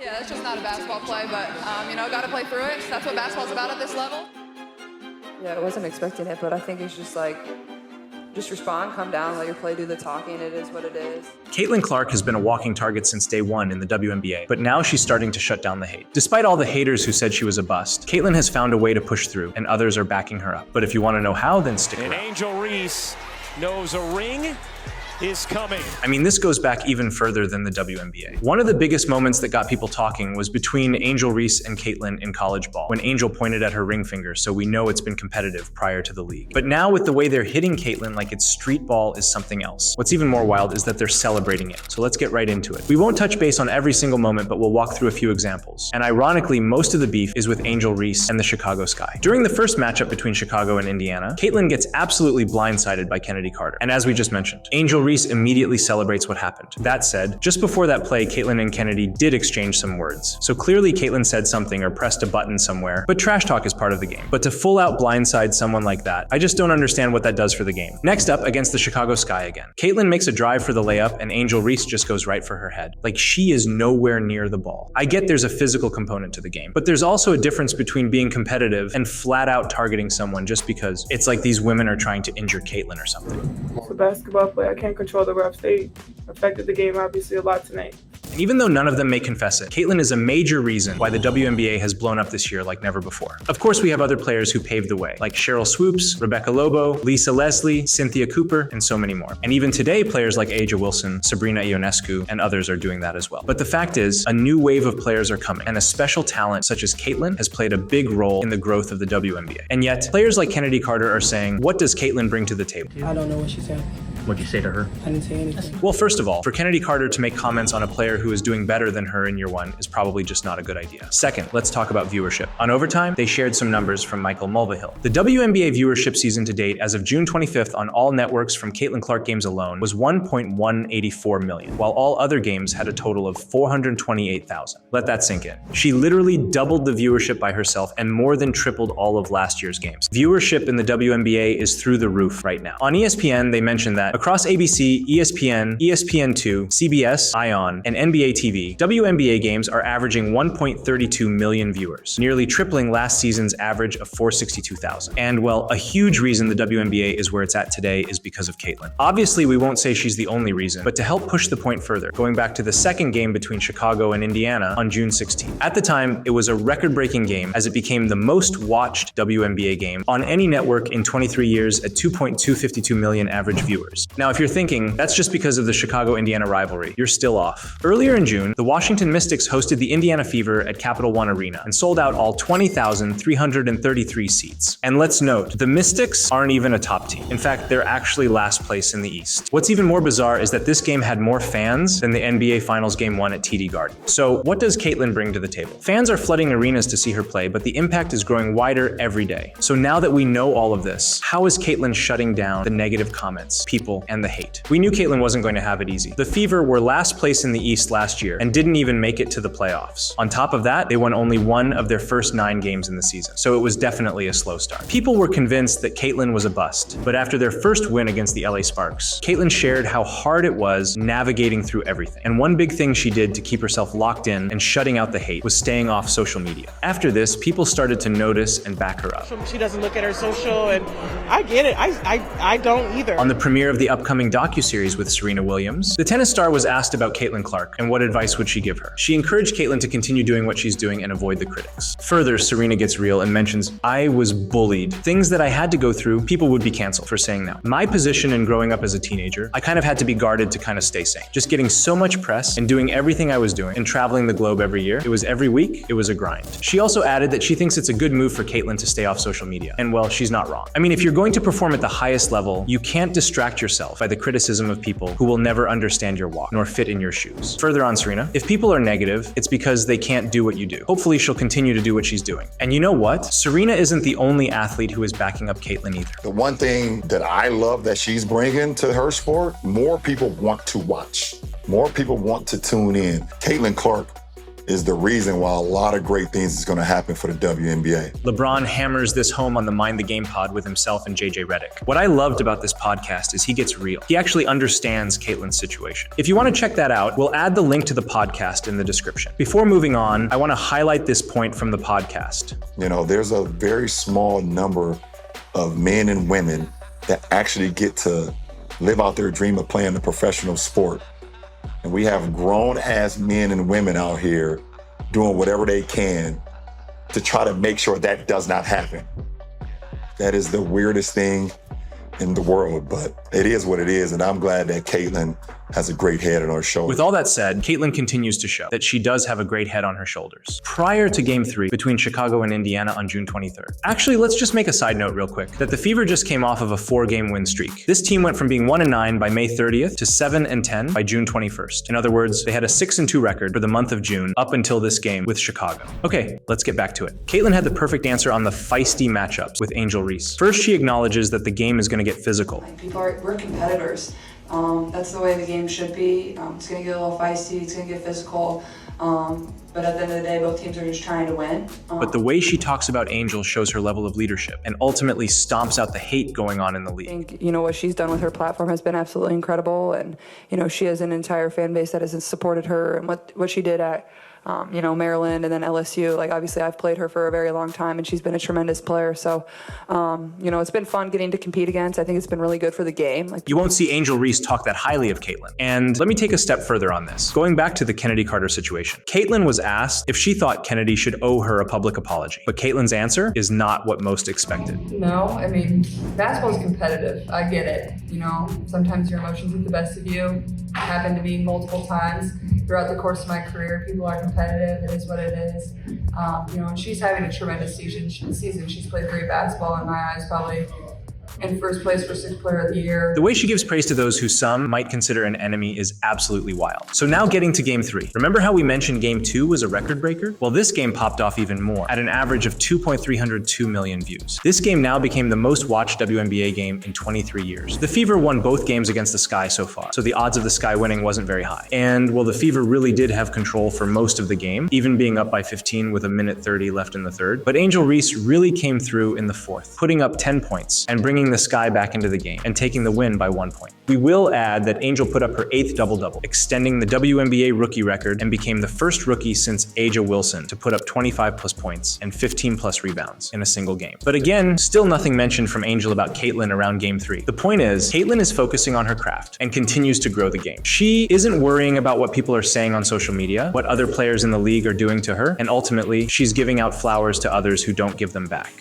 Yeah, it's just not a basketball play, but, got to play through it. That's what basketball's about at this level. Yeah, I wasn't expecting it, but I think it's just just respond, come down, let your play do the talking. It is what it is. Caitlin Clark has been a walking target since day one in the WNBA, but now she's starting to shut down the hate. Despite all the haters who said she was a bust, Caitlin has found a way to push through, and others are backing her up. But if you want to know how, then stick around. And Angel Reese knows a ring is coming. I mean, this goes back even further than the WNBA. One of the biggest moments that got people talking was between Angel Reese and Caitlin in college ball, when Angel pointed at her ring finger, so we know it's been competitive prior to the league. But now with the way they're hitting Caitlin like it's street ball is something else. What's even more wild is that they're celebrating it. So let's get right into it. We won't touch base on every single moment, but we'll walk through a few examples. And ironically, most of the beef is with Angel Reese and the Chicago Sky. During the first matchup between Chicago and Indiana, Caitlin gets absolutely blindsided by Kennedy Carter. And as we just mentioned, Angel Reese immediately celebrates what happened. That said, just before that play, Caitlin and Kennedy did exchange some words. So clearly Caitlin said something or pressed a button somewhere, but trash talk is part of the game. But to full out blindside someone like that, I just don't understand what that does for the game. Next up, against the Chicago Sky again. Caitlin makes a drive for the layup and Angel Reese just goes right for her head. Like she is nowhere near the ball. I get there's a physical component to the game, but there's also a difference between being competitive and flat out targeting someone just because it's like these women are trying to injure Caitlin or something. It's a basketball play. I can't control the refs. They affected the game obviously a lot tonight. And even though none of them may confess it, Caitlin is a major reason why the WNBA has blown up this year like never before. Of course, we have other players who paved the way, like Cheryl Swoops, Rebecca Lobo, Lisa Leslie, Cynthia Cooper, and so many more. And even today, players like Aja Wilson, Sabrina Ionescu, and others are doing that as well. But the fact is, a new wave of players are coming, and a special talent such as Caitlin has played a big role in the growth of the WNBA. And yet, players like Kennedy Carter are saying, what does Caitlin bring to the table? I don't know what she said. What'd you say to her? I didn't say anything. Well, first of all, for Kennedy Carter to make comments on a player who is doing better than her in year one is probably just not a good idea. Second, let's talk about viewership. On Overtime, they shared some numbers from Michael Mulvihill. The WNBA viewership season to date, as of June 25th on all networks from Caitlin Clark games alone, was 1.184 million, while all other games had a total of 428,000. Let that sink in. She literally doubled the viewership by herself and more than tripled all of last year's games. Viewership in the WNBA is through the roof right now. On ESPN, they mentioned that across ABC, ESPN, ESPN2, CBS, ION, and NBA TV, WNBA games are averaging 1.32 million viewers, nearly tripling last season's average of 462,000. And well, a huge reason the WNBA is where it's at today is because of Caitlin. Obviously, we won't say she's the only reason, but to help push the point further, going back to the second game between Chicago and Indiana on June 16th. At the time, it was a record-breaking game as it became the most watched WNBA game on any network in 23 years at 2.252 million average viewers. Now, if you're thinking that's just because of the Chicago-Indiana rivalry, you're still off. Earlier in June, the Washington Mystics hosted the Indiana Fever at Capital One Arena and sold out all 20,333 seats. And let's note, the Mystics aren't even a top team. In fact, they're actually last place in the East. What's even more bizarre is that this game had more fans than the NBA Finals Game 1 at TD Garden. So what does Caitlin bring to the table? Fans are flooding arenas to see her play, but the impact is growing wider every day. So now that we know all of this, how is Caitlin shutting down the negative comments, people, and the hate? We knew Caitlin wasn't going to have it easy. The Fever were last place in the East last year and didn't even make it to the playoffs. On top of that, they won only one of their first 9 games in the season, so it was definitely a slow start. People were convinced that Caitlin was a bust, but after their first win against the LA Sparks, Caitlin shared how hard it was navigating through everything. And one big thing she did to keep herself locked in and shutting out the hate was staying off social media. After this, people started to notice and back her up. She doesn't look at her social, and I get it. I don't either. On the premiere of the upcoming docuseries with Serena Williams, the tennis star was asked about Caitlin Clark and what advice would she give her. She encouraged Caitlin to continue doing what she's doing and avoid the critics. Further, Serena gets real and mentions, "I was bullied. Things that I had to go through, people would be canceled for saying that. My position in growing up as a teenager, I kind of had to be guarded to kind of stay sane. Just getting so much press and doing everything I was doing and traveling the globe every year. It was every week, it was a grind." She also added that she thinks it's a good move for Caitlin to stay off social media. And well, she's not wrong. I mean, if you're going to perform at the highest level, you can't distract yourself by the criticism of people who will never understand your walk nor fit in your shoes. Further on Serena, if people are negative, it's because they can't do what you do. Hopefully she'll continue to do what she's doing. And you know what? Serena isn't the only athlete who is backing up Caitlin either. The one thing that I love that she's bringing to her sport, more people want to watch. More people want to tune in. Caitlin Clark is the reason why a lot of great things is going to happen for the WNBA. LeBron hammers this home on the Mind the Game pod with himself and JJ Redick. What I loved about this podcast is he gets real. He actually understands Caitlyn's situation. If you want to check that out, we'll add the link to the podcast in the description. Before moving on, I want to highlight this point from the podcast. You know, there's a very small number of men and women that actually get to live out their dream of playing a professional sport. And we have grown-ass men and women out here doing whatever they can to try to make sure that does not happen. That is the weirdest thing in the world, but it is what it is, and I'm glad that Caitlyn has a great head on her shoulders. With all that said, Caitlyn continues to show that she does have a great head on her shoulders. Prior to Game 3 between Chicago and Indiana on June 23rd. Actually, let's just make a side note real quick, that the Fever just came off of a 4-game win streak. This team went from being 1-9 by May 30th to 7-10 by June 21st. In other words, they had a 6-2 record for the month of June up until this game with Chicago. Okay, let's get back to it. Caitlyn had the perfect answer on the feisty matchups with Angel Reese. First, she acknowledges that the game is going to get physical. We're competitors. That's the way the game should be. It's going to get a little feisty, it's going to get physical, but at the end of the day, both teams are just trying to win. But the way she talks about Angel shows her level of leadership and ultimately stomps out the hate going on in the league. I think, what she's done with her platform has been absolutely incredible, and, she has an entire fan base that has supported her, and what she did at Maryland and then LSU. Like, obviously I've played her for a very long time and she's been a tremendous player. So, it's been fun getting to compete against. I think it's been really good for the game. You won't see Angel Reese talk that highly of Caitlyn. And let me take a step further on this. Going back to the Kennedy Carter situation. Caitlyn was asked if she thought Kennedy should owe her a public apology. But Caitlyn's answer is not what most expected. No, basketball is competitive. I get it. Sometimes your emotions get the best of you. It happened to me multiple times throughout the course of my career. People are competitive. It is what it is. And she's having a tremendous season. She's played great basketball in my eyes, probably in first place for 6th Player of the Year. The way she gives praise to those who some might consider an enemy is absolutely wild. So now getting to Game 3. Remember how we mentioned Game 2 was a record breaker? Well, this game popped off even more, at an average of 2.302 million views. This game now became the most watched WNBA game in 23 years. The Fever won both games against the Sky so far, so the odds of the Sky winning wasn't very high. And well, the Fever really did have control for most of the game, even being up by 15 with 1:30 left in the third. But Angel Reese really came through in the fourth, putting up 10 points and bringing the Sky back into the game and taking the win by 1 point. We will add that Angel put up her 8th double-double, extending the WNBA rookie record and became the first rookie since Aja Wilson to put up 25+ points and 15+ rebounds in a single game. But again, still nothing mentioned from Angel about Caitlyn around Game 3. The point is, Caitlyn is focusing on her craft and continues to grow the game. She isn't worrying about what people are saying on social media, what other players in the league are doing to her, and ultimately, she's giving out flowers to others who don't give them back.